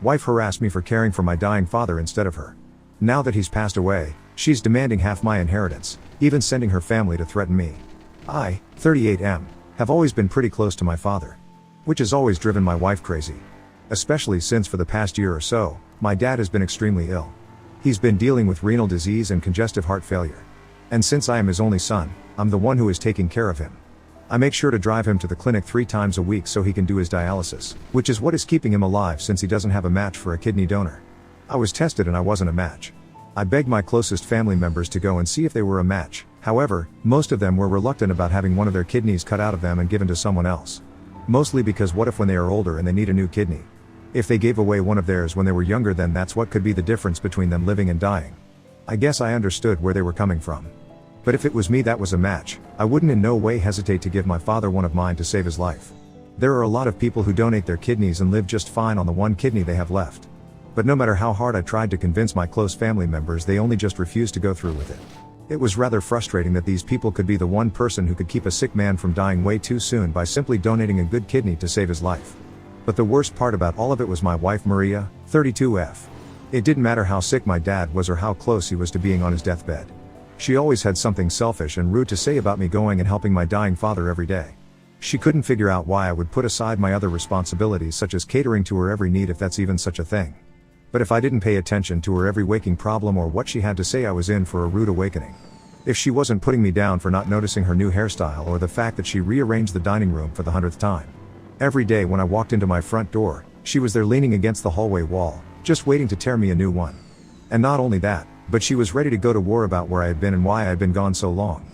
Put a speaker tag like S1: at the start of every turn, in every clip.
S1: Wife harassed me for caring for my dying father instead of her. Now that he's passed away, she's demanding half my inheritance, even sending her family to threaten me. I, 38M, have always been pretty close to my father. Which has always driven my wife crazy. Especially since for the past year or so, my dad has been extremely ill. He's been dealing with renal disease and congestive heart failure. And since I am his only son, I'm the one who is taking care of him. I make sure to drive him to the clinic 3 times a week so he can do his dialysis, which is what is keeping him alive since he doesn't have a match for a kidney donor. I was tested and I wasn't a match. I begged my closest family members to go and see if they were a match. However, most of them were reluctant about having one of their kidneys cut out of them and given to someone else. Mostly because what if when they are older and they need a new kidney? If they gave away one of theirs when they were younger, then that's what could be the difference between them living and dying. I guess I understood where they were coming from. But if it was me that was a match, I wouldn't in no way hesitate to give my father one of mine to save his life. There are a lot of people who donate their kidneys and live just fine on the one kidney they have left. But no matter how hard I tried to convince my close family members, they only just refused to go through with it. It was rather frustrating that these people could be the one person who could keep a sick man from dying way too soon by simply donating a good kidney to save his life. But the worst part about all of it was my wife Maria, 32F. It didn't matter how sick my dad was or how close he was to being on his deathbed. She always had something selfish and rude to say about me going and helping my dying father every day. She couldn't figure out why I would put aside my other responsibilities such as catering to her every need, if that's even such a thing. But if I didn't pay attention to her every waking problem or what she had to say, I was in for a rude awakening. If she wasn't putting me down for not noticing her new hairstyle or the fact that she rearranged the dining room for the 100th time. Every day when I walked into my front door, she was there leaning against the hallway wall, just waiting to tear me a new one. And not only that, but she was ready to go to war about where I had been and why I had been gone so long.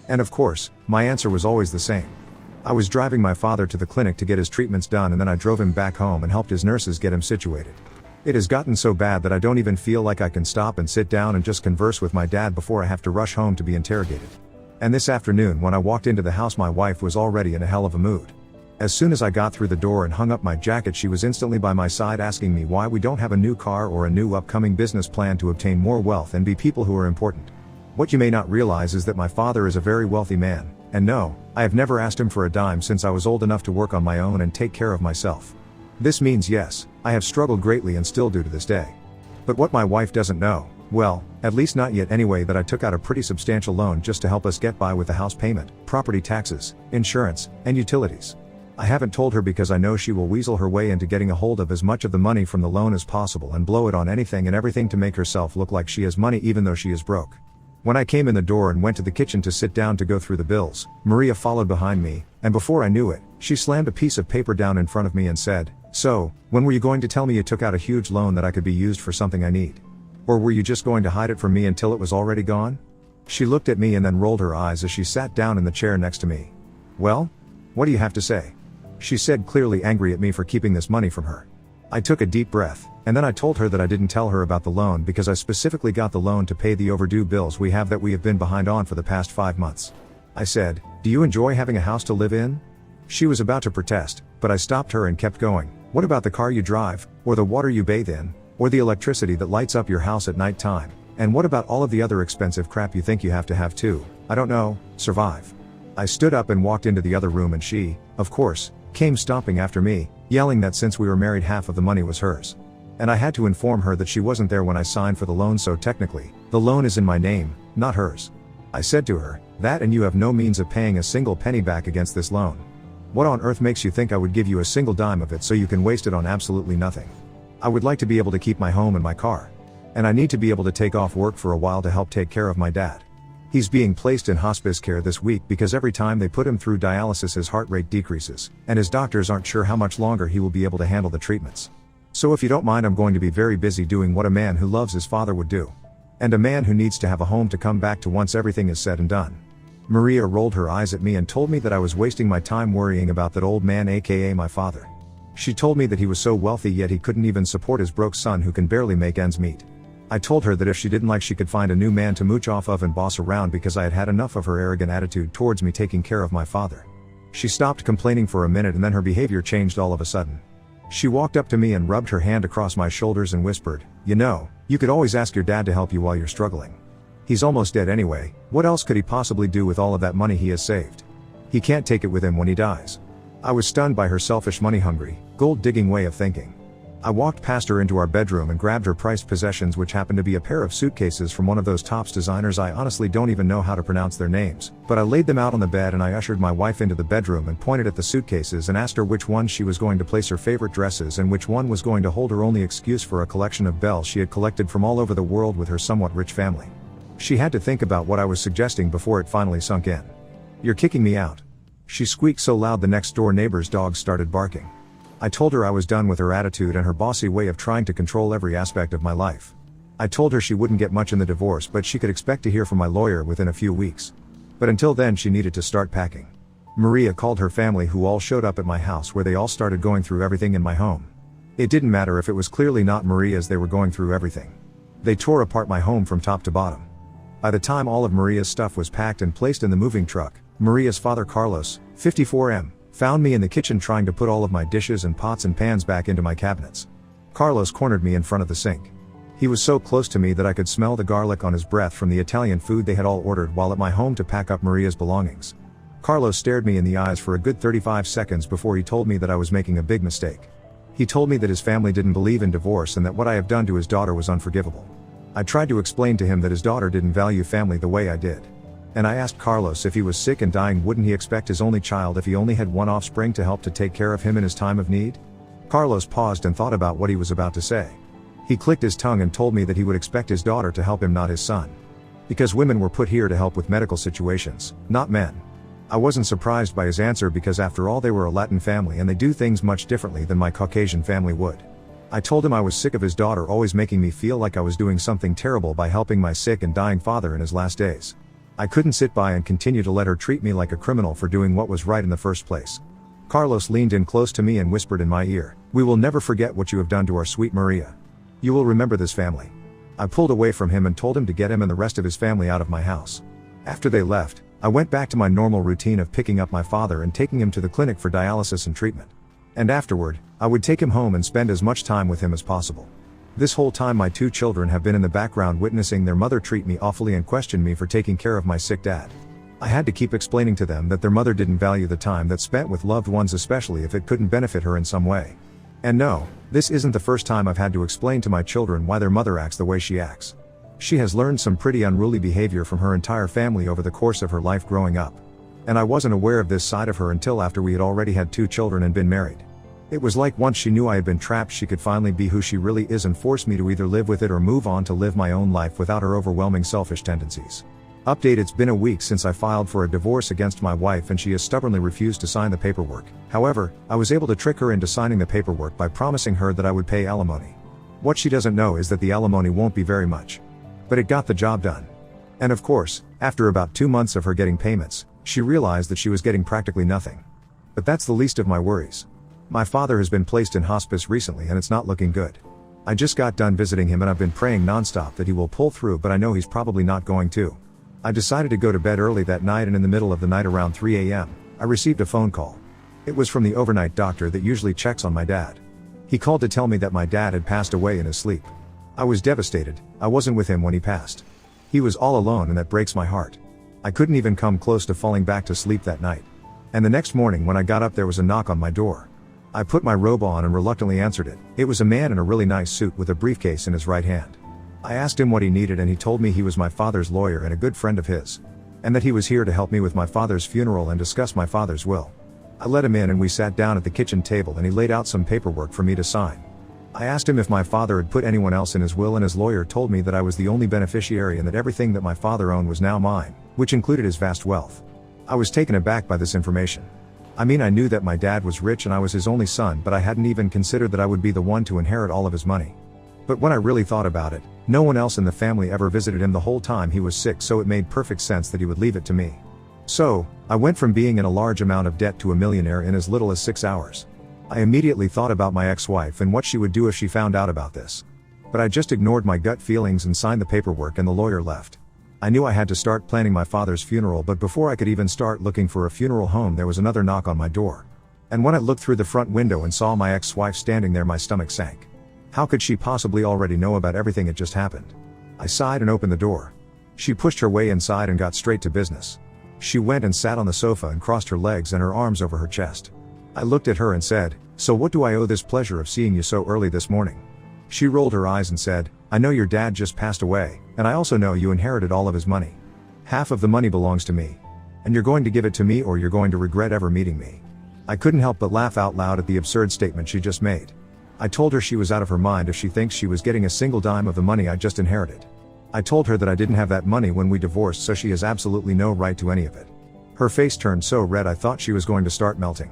S1: And of course, my answer was always the same. I was driving my father to the clinic to get his treatments done, and then I drove him back home and helped his nurses get him situated. It has gotten so bad that I don't even feel like I can stop and sit down and just converse with my dad before I have to rush home to be interrogated. And this afternoon when I walked into the house, my wife was already in a hell of a mood. As soon as I got through the door and hung up my jacket, she was instantly by my side asking me why we don't have a new car or a new upcoming business plan to obtain more wealth and be people who are important. What you may not realize is that my father is a very wealthy man, and no, I have never asked him for a dime since I was old enough to work on my own and take care of myself. This means yes, I have struggled greatly and still do to this day. But what my wife doesn't know, well, at least not yet anyway, that I took out a pretty substantial loan just to help us get by with the house payment, property taxes, insurance, and utilities. I haven't told her because I know she will weasel her way into getting a hold of as much of the money from the loan as possible and blow it on anything and everything to make herself look like she has money even though she is broke. When I came in the door and went to the kitchen to sit down to go through the bills, Maria followed behind me, and before I knew it, she slammed a piece of paper down in front of me and said, "So, when were you going to tell me you took out a huge loan that I could be used for something I need? Or were you just going to hide it from me until it was already gone?" She looked at me and then rolled her eyes as she sat down in the chair next to me. "Well? What do you have to say?" she said, clearly angry at me for keeping this money from her. I took a deep breath, and then I told her that I didn't tell her about the loan because I specifically got the loan to pay the overdue bills we have that we have been behind on for the past 5 months. I said, "Do you enjoy having a house to live in?" She was about to protest, but I stopped her and kept going. "What about the car you drive, or the water you bathe in, or the electricity that lights up your house at night time? And what about all of the other expensive crap you think you have to, I don't know, survive?" I stood up and walked into the other room, and she, of course, came stomping after me, yelling that since we were married half of the money was hers. And I had to inform her that she wasn't there when I signed for the loan, so technically, the loan is in my name, not hers. I said to her, "That and you have no means of paying a single penny back against this loan. What on earth makes you think I would give you a single dime of it so you can waste it on absolutely nothing? I would like to be able to keep my home and my car. And I need to be able to take off work for a while to help take care of my dad. He's being placed in hospice care this week because every time they put him through dialysis his heart rate decreases, and his doctors aren't sure how much longer he will be able to handle the treatments. So if you don't mind, I'm going to be very busy doing what a man who loves his father would do. And a man who needs to have a home to come back to once everything is said and done." Maria rolled her eyes at me and told me that I was wasting my time worrying about that old man, aka my father. She told me that he was so wealthy yet he couldn't even support his broke son who can barely make ends meet. I told her that if she didn't like, she could find a new man to mooch off of and boss around because I had had enough of her arrogant attitude towards me taking care of my father. She stopped complaining for a minute and then her behavior changed all of a sudden. She walked up to me and rubbed her hand across my shoulders and whispered, "You know, you could always ask your dad to help you while you're struggling. He's almost dead anyway, what else could he possibly do with all of that money he has saved? He can't take it with him when he dies." I was stunned by her selfish, money-hungry, gold-digging way of thinking. I walked past her into our bedroom and grabbed her prized possessions, which happened to be a pair of suitcases from one of those tops designers. I honestly don't even know how to pronounce their names, but I laid them out on the bed and I ushered my wife into the bedroom and pointed at the suitcases and asked her which one she was going to place her favorite dresses and which one was going to hold her only excuse for a collection of bells she had collected from all over the world with her somewhat rich family. She had to think about what I was suggesting before it finally sunk in. "You're kicking me out." She squeaked so loud the next door neighbor's dog started barking. I told her I was done with her attitude and her bossy way of trying to control every aspect of my life. I told her she wouldn't get much in the divorce, but she could expect to hear from my lawyer within a few weeks. But until then she needed to start packing. Maria called her family, who all showed up at my house, where they all started going through everything in my home. It didn't matter if it was clearly not Maria's, they were going through everything. They tore apart my home from top to bottom. By the time all of Maria's stuff was packed and placed in the moving truck, Maria's father Carlos, 54M, found me in the kitchen trying to put all of my dishes and pots and pans back into my cabinets. Carlos cornered me in front of the sink. He was so close to me that I could smell the garlic on his breath from the Italian food they had all ordered while at my home to pack up Maria's belongings. Carlos stared me in the eyes for a good 35 seconds before he told me that I was making a big mistake. He told me that his family didn't believe in divorce and that what I have done to his daughter was unforgivable. I tried to explain to him that his daughter didn't value family the way I did. And I asked Carlos if he was sick and dying, wouldn't he expect his only child, if he only had one offspring, to help to take care of him in his time of need? Carlos paused and thought about what he was about to say. He clicked his tongue and told me that he would expect his daughter to help him, not his son. Because women were put here to help with medical situations, not men. I wasn't surprised by his answer, because after all they were a Latin family and they do things much differently than my Caucasian family would. I told him I was sick of his daughter always making me feel like I was doing something terrible by helping my sick and dying father in his last days. I couldn't sit by and continue to let her treat me like a criminal for doing what was right in the first place. Carlos leaned in close to me and whispered in my ear, "We will never forget what you have done to our sweet Maria. You will remember this family." I pulled away from him and told him to get him and the rest of his family out of my house. After they left, I went back to my normal routine of picking up my father and taking him to the clinic for dialysis and treatment. And afterward, I would take him home and spend as much time with him as possible. This whole time my two children have been in the background witnessing their mother treat me awfully and question me for taking care of my sick dad. I had to keep explaining to them that their mother didn't value the time that's spent with loved ones, especially if it couldn't benefit her in some way. And no, this isn't the first time I've had to explain to my children why their mother acts the way she acts. She has learned some pretty unruly behavior from her entire family over the course of her life growing up. And I wasn't aware of this side of her until after we had already had 2 children and been married. It was like once she knew I had been trapped, she could finally be who she really is and force me to either live with it or move on to live my own life without her overwhelming selfish tendencies. Update: it's been a week since I filed for a divorce against my wife and she has stubbornly refused to sign the paperwork. However, I was able to trick her into signing the paperwork by promising her that I would pay alimony. What she doesn't know is that the alimony won't be very much. But it got the job done. And of course, after about 2 months of her getting payments, she realized that she was getting practically nothing. But that's the least of my worries. My father has been placed in hospice recently and it's not looking good. I just got done visiting him and I've been praying nonstop that he will pull through, but I know he's probably not going to. I decided to go to bed early that night, and in the middle of the night around 3 a.m., I received a phone call. It was from the overnight doctor that usually checks on my dad. He called to tell me that my dad had passed away in his sleep. I was devastated. I wasn't with him when he passed. He was all alone and that breaks my heart. I couldn't even come close to falling back to sleep that night. And the next morning when I got up there was a knock on my door. I put my robe on and reluctantly answered it. It was a man in a really nice suit with a briefcase in his right hand. I asked him what he needed and he told me he was my father's lawyer and a good friend of his. And that he was here to help me with my father's funeral and discuss my father's will. I let him in and we sat down at the kitchen table and he laid out some paperwork for me to sign. I asked him if my father had put anyone else in his will and his lawyer told me that I was the only beneficiary and that everything that my father owned was now mine, which included his vast wealth. I was taken aback by this information. I mean, I knew that my dad was rich and I was his only son, but I hadn't even considered that I would be the one to inherit all of his money. But when I really thought about it, no one else in the family ever visited him the whole time he was sick, so it made perfect sense that he would leave it to me. So, I went from being in a large amount of debt to a millionaire in as little as 6 hours. I immediately thought about my ex-wife and what she would do if she found out about this. But I just ignored my gut feelings and signed the paperwork and the lawyer left. I knew I had to start planning my father's funeral, but before I could even start looking for a funeral home there was another knock on my door. And when I looked through the front window and saw my ex-wife standing there, my stomach sank. How could she possibly already know about everything that just happened? I sighed and opened the door. She pushed her way inside and got straight to business. She went and sat on the sofa and crossed her legs and her arms over her chest. I looked at her and said, "So what do I owe this pleasure of seeing you so early this morning?" She rolled her eyes and said, "I know your dad just passed away, and I also know you inherited all of his money. Half of the money belongs to me. And you're going to give it to me or you're going to regret ever meeting me." I couldn't help but laugh out loud at the absurd statement she just made. I told her she was out of her mind if she thinks she was getting a single dime of the money I just inherited. I told her that I didn't have that money when we divorced, so she has absolutely no right to any of it. Her face turned so red I thought she was going to start melting.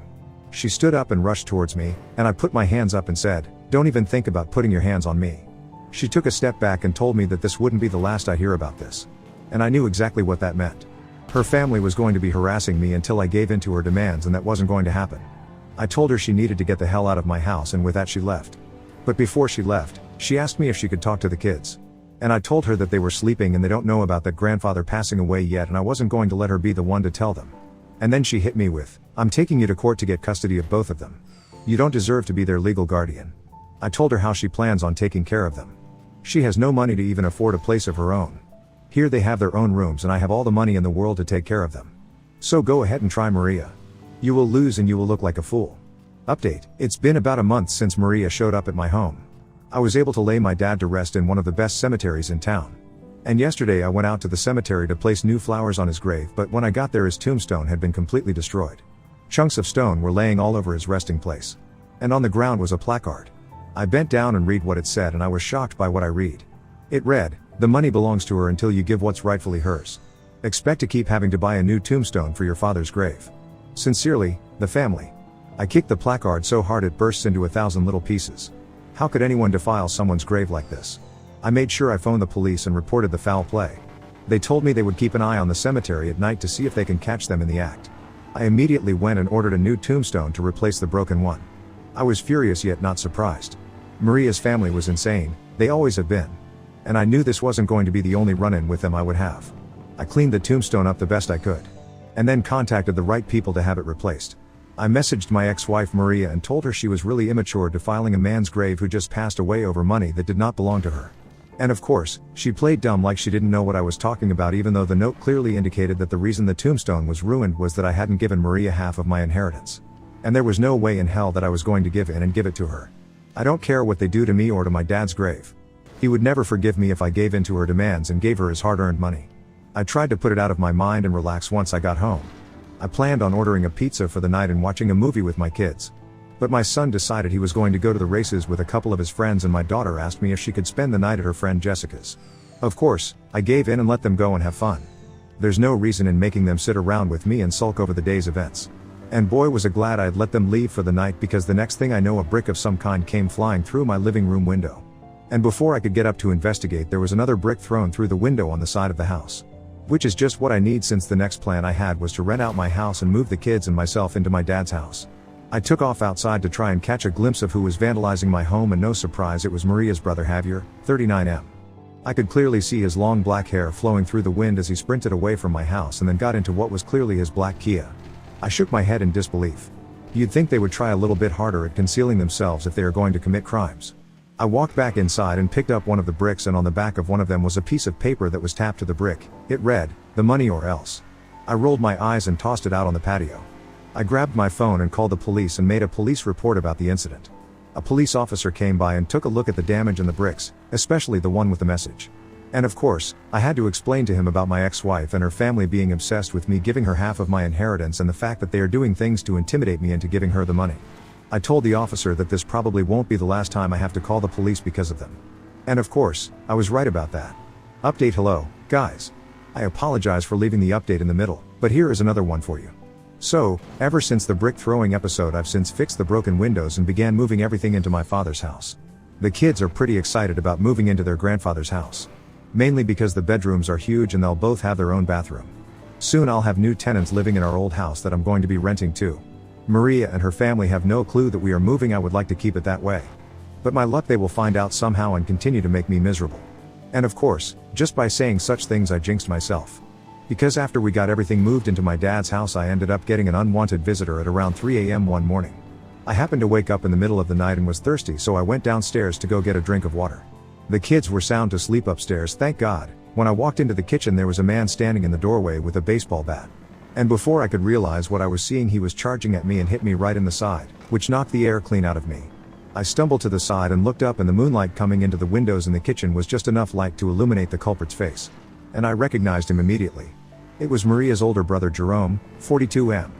S1: She stood up and rushed towards me, and I put my hands up and said, "Don't even think about putting your hands on me." She took a step back and told me that this wouldn't be the last I hear about this. And I knew exactly what that meant. Her family was going to be harassing me until I gave in to her demands, and that wasn't going to happen. I told her she needed to get the hell out of my house, and with that she left. But before she left, she asked me if she could talk to the kids. And I told her that they were sleeping and they don't know about that grandfather passing away yet, and I wasn't going to let her be the one to tell them. And then she hit me with, "I'm taking you to court to get custody of both of them. You don't deserve to be their legal guardian." I told her how she plans on taking care of them. She has no money to even afford a place of her own. Here they have their own rooms and I have all the money in the world to take care of them. So go ahead and try Maria. You will lose and you will look like a fool. Update: it's been about a month since Maria showed up at my home. I was able to lay my dad to rest in one of the best cemeteries in town. And yesterday I went out to the cemetery to place new flowers on his grave, but when I got there his tombstone had been completely destroyed. Chunks of stone were laying all over his resting place. And on the ground was a placard. I bent down and read what it said, and I was shocked by what I read. It read, "The money belongs to her until you give what's rightfully hers. Expect to keep having to buy a new tombstone for your father's grave. Sincerely, the family." I kicked the placard so hard it burst into 1,000 little pieces. How could anyone defile someone's grave like this? I made sure I phoned the police and reported the foul play. They told me they would keep an eye on the cemetery at night to see if they can catch them in the act. I immediately went and ordered a new tombstone to replace the broken one. I was furious yet not surprised. Maria's family was insane, they always have been. And I knew this wasn't going to be the only run-in with them I would have. I cleaned the tombstone up the best I could. And then contacted the right people to have it replaced. I messaged my ex-wife Maria and told her she was really immature defiling a man's grave who just passed away over money that did not belong to her. And of course, she played dumb like she didn't know what I was talking about, even though the note clearly indicated that the reason the tombstone was ruined was that I hadn't given Maria half of my inheritance. And there was no way in hell that I was going to give in and give it to her. I don't care what they do to me or to my dad's grave. He would never forgive me if I gave in to her demands and gave her his hard-earned money. I tried to put it out of my mind and relax once I got home. I planned on ordering a pizza for the night and watching a movie with my kids. But my son decided he was going to go to the races with a couple of his friends, and my daughter asked me if she could spend the night at her friend Jessica's. Of course, I gave in and let them go and have fun. There's no reason in making them sit around with me and sulk over the day's events. And boy was I glad I'd let them leave for the night, because the next thing I know a brick of some kind came flying through my living room window. And before I could get up to investigate, there was another brick thrown through the window on the side of the house. Which is just what I need, since the next plan I had was to rent out my house and move the kids and myself into my dad's house. I took off outside to try and catch a glimpse of who was vandalizing my home, and no surprise, it was Maria's brother Javier, 39M. I could clearly see his long black hair flowing through the wind as he sprinted away from my house and then got into what was clearly his black Kia. I shook my head in disbelief. You'd think they would try a little bit harder at concealing themselves if they are going to commit crimes. I walked back inside and picked up one of the bricks, and on the back of one of them was a piece of paper that was tapped to the brick. It read, "The money or else." I rolled my eyes and tossed it out on the patio. I grabbed my phone and called the police and made a police report about the incident. A police officer came by and took a look at the damage in the bricks, especially the one with the message. And of course, I had to explain to him about my ex-wife and her family being obsessed with me giving her half of my inheritance, and the fact that they are doing things to intimidate me into giving her the money. I told the officer that this probably won't be the last time I have to call the police because of them. And of course, I was right about that. Update: hello, guys. I apologize for leaving the update in the middle, but here is another one for you. So, ever since the brick throwing episode, I've since fixed the broken windows and began moving everything into my father's house. The kids are pretty excited about moving into their grandfather's house. Mainly because the bedrooms are huge and they'll both have their own bathroom. Soon I'll have new tenants living in our old house that I'm going to be renting too. Maria and her family have no clue that we are moving. I would like to keep it that way. But my luck, they will find out somehow and continue to make me miserable. And of course, just by saying such things I jinxed myself. Because after we got everything moved into my dad's house, I ended up getting an unwanted visitor at around 3 a.m. one morning. I happened to wake up in the middle of the night and was thirsty, so I went downstairs to go get a drink of water. The kids were sound asleep upstairs, thank God. When I walked into the kitchen, there was a man standing in the doorway with a baseball bat. And before I could realize what I was seeing, he was charging at me and hit me right in the side, which knocked the air clean out of me. I stumbled to the side and looked up, and the moonlight coming into the windows in the kitchen was just enough light to illuminate the culprit's face. And I recognized him immediately. It was Maria's older brother Jerome, 42M.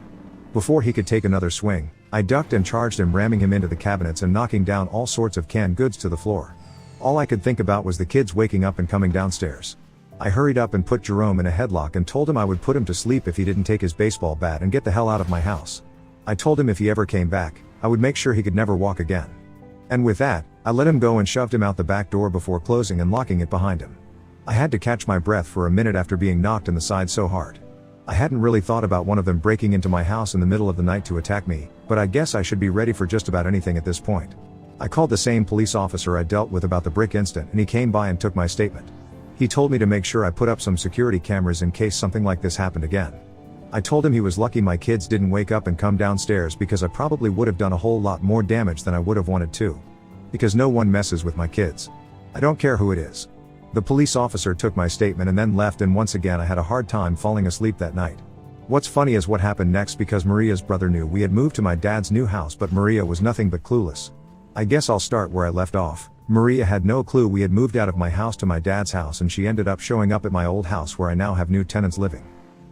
S1: Before he could take another swing, I ducked and charged him, ramming him into the cabinets and knocking down all sorts of canned goods to the floor. All I could think about was the kids waking up and coming downstairs. I hurried up and put Jerome in a headlock and told him I would put him to sleep if he didn't take his baseball bat and get the hell out of my house. I told him if he ever came back, I would make sure he could never walk again. And with that, I let him go and shoved him out the back door before closing and locking it behind him. I had to catch my breath for a minute after being knocked in the side so hard. I hadn't really thought about one of them breaking into my house in the middle of the night to attack me, but I guess I should be ready for just about anything at this point. I called the same police officer I dealt with about the brick incident, and he came by and took my statement. He told me to make sure I put up some security cameras in case something like this happened again. I told him he was lucky my kids didn't wake up and come downstairs, because I probably would have done a whole lot more damage than I would have wanted to. Because no one messes with my kids. I don't care who it is. The police officer took my statement and then left, and once again I had a hard time falling asleep that night. What's funny is what happened next, because Maria's brother knew we had moved to my dad's new house, but Maria was nothing but clueless. I guess I'll start where I left off. Maria had no clue we had moved out of my house to my dad's house, and she ended up showing up at my old house where I now have new tenants living.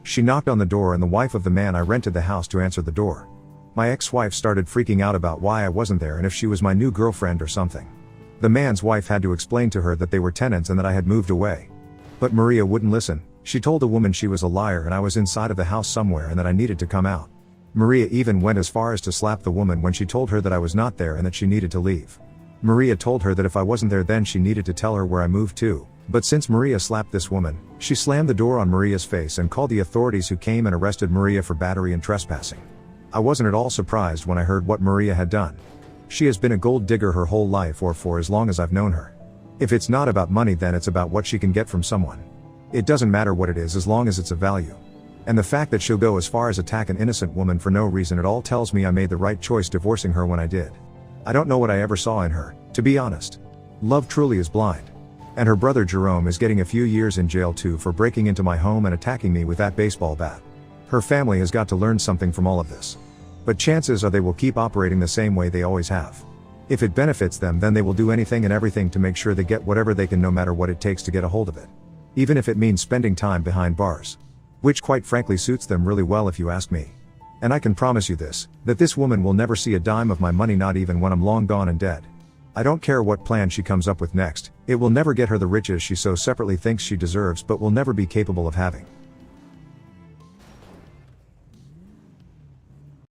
S1: She knocked on the door, and the wife of the man I rented the house to answered the door. My ex-wife started freaking out about why I wasn't there and if she was my new girlfriend or something. The man's wife had to explain to her that they were tenants and that I had moved away. But Maria wouldn't listen. She told the woman she was a liar and I was inside of the house somewhere and that I needed to come out. Maria even went as far as to slap the woman when she told her that I was not there and that she needed to leave. Maria told her that if I wasn't there then she needed to tell her where I moved to, but since Maria slapped this woman, she slammed the door on Maria's face and called the authorities, who came and arrested Maria for battery and trespassing. I wasn't at all surprised when I heard what Maria had done. She has been a gold digger her whole life, or for as long as I've known her. If it's not about money, then it's about what she can get from someone. It doesn't matter what it is as long as it's of value. And the fact that she'll go as far as attack an innocent woman for no reason at all tells me I made the right choice divorcing her when I did. I don't know what I ever saw in her, to be honest. Love truly is blind. And her brother Jerome is getting a few years in jail too for breaking into my home and attacking me with that baseball bat. Her family has got to learn something from all of this. But chances are they will keep operating the same way they always have. If it benefits them, then they will do anything and everything to make sure they get whatever they can, no matter what it takes to get a hold of it. Even if it means spending time behind bars. Which quite frankly suits them really well if you ask me. And I can promise you this, that this woman will never see a dime of my money, not even when I'm long gone and dead. I don't care what plan she comes up with next, it will never get her the riches she so separately thinks she deserves but will never be capable of having.